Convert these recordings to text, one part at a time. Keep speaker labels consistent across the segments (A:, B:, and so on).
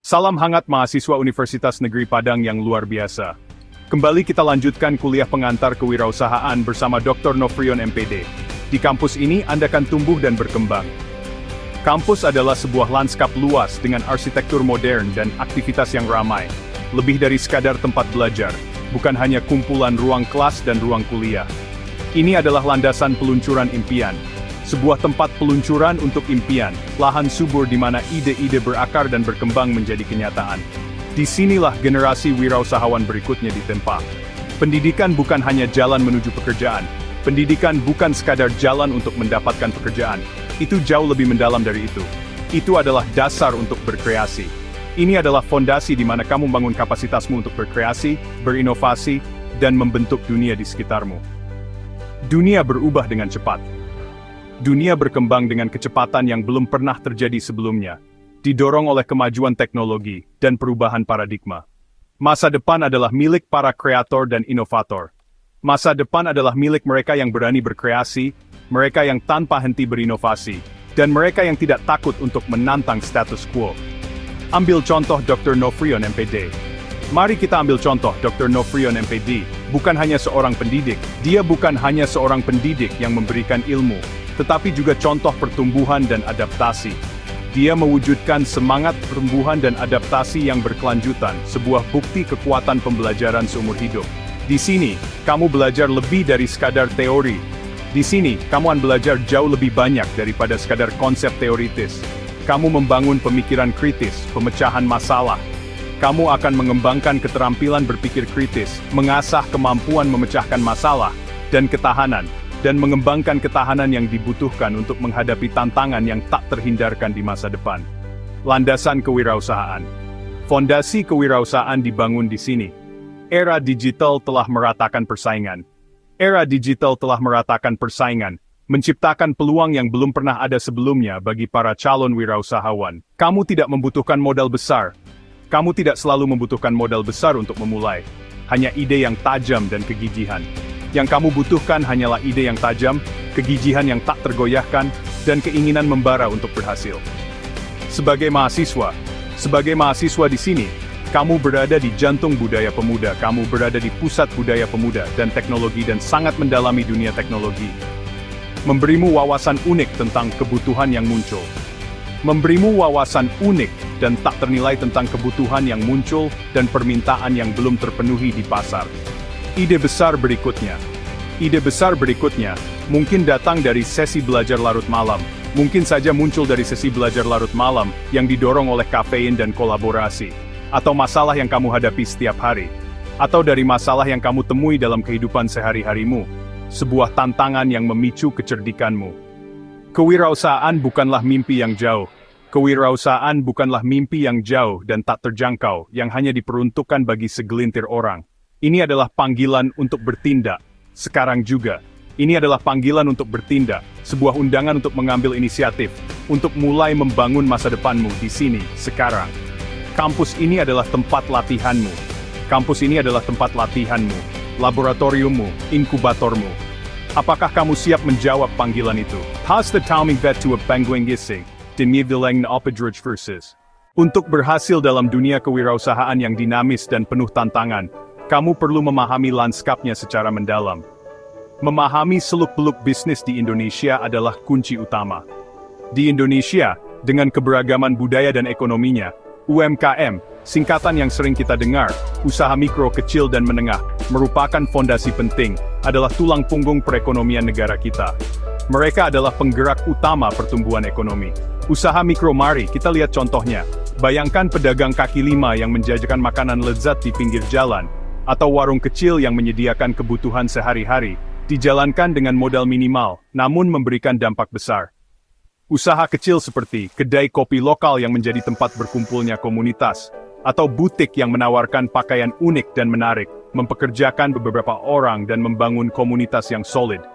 A: Salam hangat mahasiswa Universitas Negeri Padang yang luar biasa. Kembali kita lanjutkan kuliah pengantar kewirausahaan bersama Dr. Nofrion MPD. Di kampus ini Anda akan tumbuh dan berkembang. Kampus adalah sebuah lanskap luas dengan arsitektur modern dan aktivitas yang ramai. Lebih dari sekadar tempat belajar, bukan hanya kumpulan ruang kelas dan ruang kuliah. Ini adalah landasan peluncuran impian. Sebuah tempat peluncuran untuk impian, lahan subur di mana ide-ide berakar dan berkembang menjadi kenyataan. Disinilah generasi wirausahawan berikutnya ditempa. Pendidikan bukan hanya jalan menuju pekerjaan. Pendidikan bukan sekadar jalan untuk mendapatkan pekerjaan. Itu jauh lebih mendalam dari itu. Itu adalah dasar untuk berkreasi. Ini adalah fondasi di mana kamu membangun kapasitasmu untuk berkreasi, berinovasi, dan membentuk dunia di sekitarmu. Dunia berubah dengan cepat. Dunia berkembang dengan kecepatan yang belum pernah terjadi sebelumnya, didorong oleh kemajuan teknologi dan perubahan paradigma. Masa depan adalah milik para kreator dan inovator. Masa depan adalah milik mereka yang berani berkreasi, mereka yang tanpa henti berinovasi, dan mereka yang tidak takut untuk menantang status quo. Ambil contoh Dr. Nofrion MPD. Mari kita ambil contoh Dr. Nofrion MPD, bukan hanya seorang pendidik. Dia bukan hanya seorang pendidik yang memberikan ilmu, tetapi juga contoh pertumbuhan dan adaptasi. Dia mewujudkan semangat pertumbuhan dan adaptasi yang berkelanjutan, sebuah bukti kekuatan pembelajaran seumur hidup. Di sini, kamu belajar lebih dari sekadar teori. Di sini, kamu akan belajar jauh lebih banyak daripada sekadar konsep teoritis. Kamu membangun pemikiran kritis, pemecahan masalah. Kamu akan mengembangkan keterampilan berpikir kritis, mengasah kemampuan memecahkan masalah, dan ketahanan, dan mengembangkan ketahanan yang dibutuhkan untuk menghadapi tantangan yang tak terhindarkan di masa depan. Landasan kewirausahaan. Fondasi kewirausahaan dibangun di sini. Era digital telah meratakan persaingan. Era digital telah meratakan persaingan, menciptakan peluang yang belum pernah ada sebelumnya bagi para calon wirausahawan. Kamu tidak membutuhkan modal besar. Kamu tidak selalu membutuhkan modal besar untuk memulai. Hanya ide yang tajam dan kegigihan. Yang kamu butuhkan hanyalah ide yang tajam, kegigihan yang tak tergoyahkan, dan keinginan membara untuk berhasil. Sebagai mahasiswa di sini, kamu berada di jantung budaya pemuda, kamu berada di pusat budaya pemuda dan teknologi dan sangat mendalami dunia teknologi. Memberimu wawasan unik tentang kebutuhan yang muncul. Memberimu wawasan unik dan tak ternilai tentang kebutuhan yang muncul dan permintaan yang belum terpenuhi di pasar. Ide besar berikutnya mungkin datang dari sesi belajar larut malam, mungkin saja muncul dari sesi belajar larut malam yang didorong oleh kafein dan kolaborasi, atau masalah yang kamu hadapi setiap hari, atau dari masalah yang kamu temui dalam kehidupan sehari-harimu, sebuah tantangan yang memicu kecerdikanmu. Kewirausahaan bukanlah mimpi yang jauh. Kewirausahaan bukanlah mimpi yang jauh dan tak terjangkau yang hanya diperuntukkan bagi segelintir orang. Ini adalah panggilan untuk bertindak. Sekarang juga. Ini adalah panggilan untuk bertindak, sebuah undangan untuk mengambil inisiatif, untuk mulai membangun masa depanmu di sini, sekarang. Kampus ini adalah tempat latihanmu. Kampus ini adalah tempat latihanmu, laboratoriummu, inkubatormu. Apakah kamu siap menjawab panggilan itu? Has the timing vet to a bangwing gising, dinivilang na opadruj versus. Untuk berhasil dalam dunia kewirausahaan yang dinamis dan penuh tantangan, kamu perlu memahami lanskapnya secara mendalam. Memahami seluk-beluk bisnis di Indonesia adalah kunci utama. Di Indonesia, dengan keberagaman budaya dan ekonominya, UMKM, singkatan yang sering kita dengar, usaha mikro, kecil dan menengah, merupakan fondasi penting, adalah tulang punggung perekonomian negara kita. Mereka adalah penggerak utama pertumbuhan ekonomi. Usaha mikro, mari kita lihat contohnya. Bayangkan pedagang kaki lima yang menjajakan makanan lezat di pinggir jalan, atau warung kecil yang menyediakan kebutuhan sehari-hari, dijalankan dengan modal minimal, namun memberikan dampak besar. Usaha kecil seperti kedai kopi lokal yang menjadi tempat berkumpulnya komunitas, atau butik yang menawarkan pakaian unik dan menarik, mempekerjakan beberapa orang dan membangun komunitas yang solid.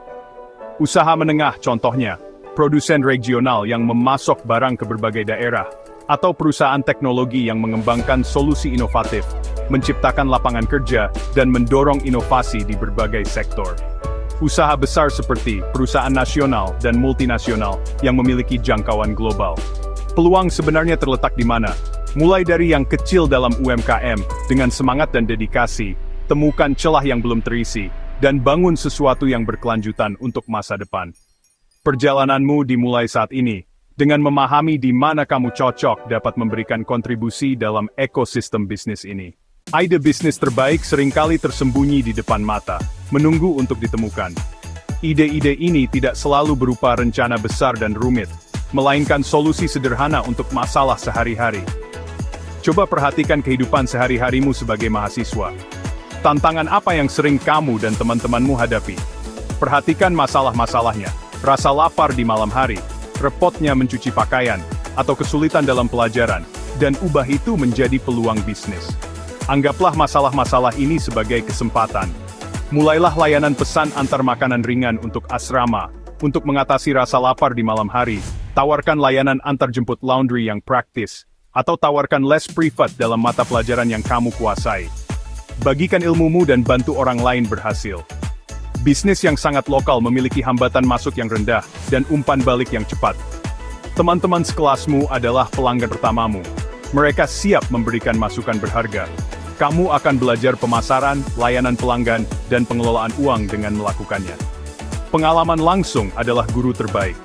A: Usaha menengah contohnya, produsen regional yang memasok barang ke berbagai daerah, atau perusahaan teknologi yang mengembangkan solusi inovatif, menciptakan lapangan kerja, dan mendorong inovasi di berbagai sektor. Usaha besar seperti perusahaan nasional dan multinasional yang memiliki jangkauan global. Peluang sebenarnya terletak di mana? Mulai dari yang kecil dalam UMKM, dengan semangat dan dedikasi, temukan celah yang belum terisi, dan bangun sesuatu yang berkelanjutan untuk masa depan. Perjalananmu dimulai saat ini, dengan memahami di mana kamu cocok dapat memberikan kontribusi dalam ekosistem bisnis ini. Ide bisnis terbaik seringkali tersembunyi di depan mata, menunggu untuk ditemukan. Ide-ide ini tidak selalu berupa rencana besar dan rumit, melainkan solusi sederhana untuk masalah sehari-hari. Coba perhatikan kehidupan sehari-harimu sebagai mahasiswa. Tantangan apa yang sering kamu dan teman-temanmu hadapi? Perhatikan masalah-masalahnya, rasa lapar di malam hari, repotnya mencuci pakaian, atau kesulitan dalam pelajaran, dan ubah itu menjadi peluang bisnis. Anggaplah masalah-masalah ini sebagai kesempatan. Mulailah layanan pesan antar makanan ringan untuk asrama. Untuk mengatasi rasa lapar di malam hari, tawarkan layanan antar jemput laundry yang praktis, atau tawarkan les privat dalam mata pelajaran yang kamu kuasai. Bagikan ilmumu dan bantu orang lain berhasil. Bisnis yang sangat lokal memiliki hambatan masuk yang rendah, dan umpan balik yang cepat. Teman-teman sekelasmu adalah pelanggan pertamamu. Mereka siap memberikan masukan berharga. Kamu akan belajar pemasaran, layanan pelanggan, dan pengelolaan uang dengan melakukannya. Pengalaman langsung adalah guru terbaik.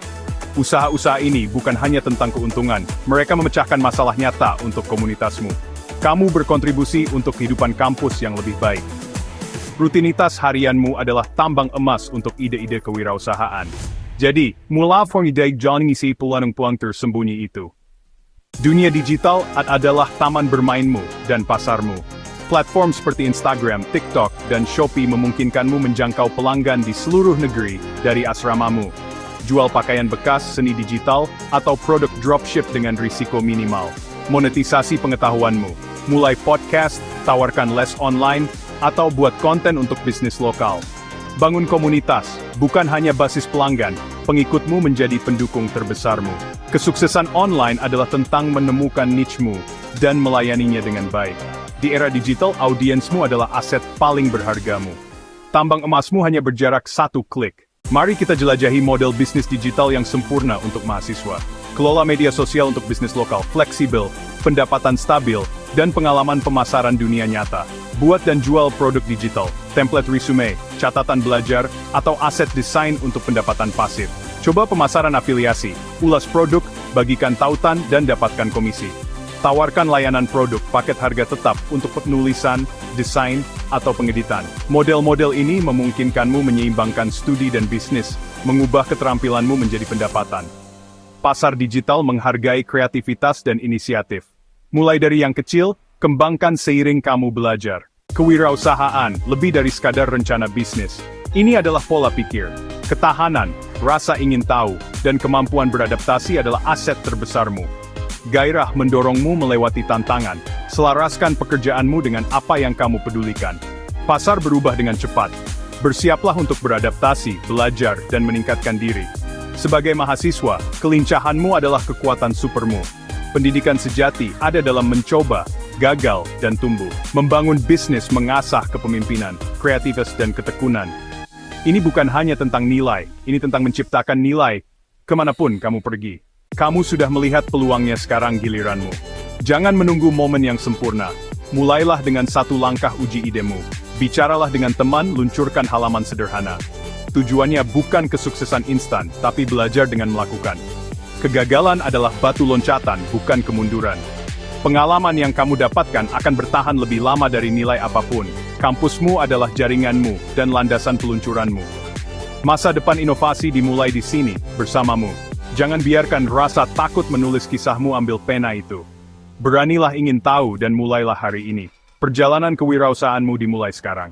A: Usaha-usaha ini bukan hanya tentang keuntungan, mereka memecahkan masalah nyata untuk komunitasmu. Kamu berkontribusi untuk kehidupan kampus yang lebih baik. Rutinitas harianmu adalah tambang emas untuk ide-ide kewirausahaan. Jadi, mulai dari jangan ngisi peluang-peluang tersembunyi itu. Dunia digital adalah taman bermainmu dan pasarmu. Platform seperti Instagram, TikTok, dan Shopee memungkinkanmu menjangkau pelanggan di seluruh negeri dari asramamu. Jual pakaian bekas, seni digital, atau produk dropship dengan risiko minimal. Monetisasi pengetahuanmu. Mulai podcast, tawarkan les online, atau buat konten untuk bisnis lokal. Bangun komunitas, bukan hanya basis pelanggan, pengikutmu menjadi pendukung terbesarmu. Kesuksesan online adalah tentang menemukan niche-mu, dan melayaninya dengan baik. Di era digital, audiensmu adalah aset paling berhargamu. Tambang emasmu hanya berjarak satu klik. Mari kita jelajahi model bisnis digital yang sempurna untuk mahasiswa. Kelola media sosial untuk bisnis lokal, fleksibel, pendapatan stabil, dan pengalaman pemasaran dunia nyata. Buat dan jual produk digital, template resume, catatan belajar, atau aset desain untuk pendapatan pasif. Coba pemasaran afiliasi, ulas produk, bagikan tautan, dan dapatkan komisi. Tawarkan layanan produk paket harga tetap untuk penulisan, desain, atau pengeditan. Model-model ini memungkinkanmu menyeimbangkan studi dan bisnis, mengubah keterampilanmu menjadi pendapatan. Pasar digital menghargai kreativitas dan inisiatif. Mulai dari yang kecil, kembangkan seiring kamu belajar. Kewirausahaan, lebih dari sekadar rencana bisnis. Ini adalah pola pikir. Ketahanan, rasa ingin tahu, dan kemampuan beradaptasi adalah aset terbesarmu. Gairah mendorongmu melewati tantangan, selaraskan pekerjaanmu dengan apa yang kamu pedulikan. Pasar berubah dengan cepat. Bersiaplah untuk beradaptasi, belajar, dan meningkatkan diri. Sebagai mahasiswa, kelincahanmu adalah kekuatan supermu. Pendidikan sejati ada dalam mencoba, gagal, dan tumbuh. Membangun bisnis mengasah kepemimpinan, kreativitas, dan ketekunan. Ini bukan hanya tentang nilai, ini tentang menciptakan nilai, kemanapun kamu pergi. Kamu sudah melihat peluangnya, sekarang giliranmu. Jangan menunggu momen yang sempurna. Mulailah dengan satu langkah uji idemu. Bicaralah dengan teman, luncurkan halaman sederhana. Tujuannya bukan kesuksesan instan, tapi belajar dengan melakukan. Kegagalan adalah batu loncatan, bukan kemunduran. Pengalaman yang kamu dapatkan akan bertahan lebih lama dari nilai apapun. Kampusmu adalah jaringanmu, dan landasan peluncuranmu. Masa depan inovasi dimulai di sini, bersamamu. Jangan biarkan rasa takut menulis kisahmu, ambil pena itu. Beranilah ingin tahu dan mulailah hari ini. Perjalanan kewirausahaanmu dimulai sekarang.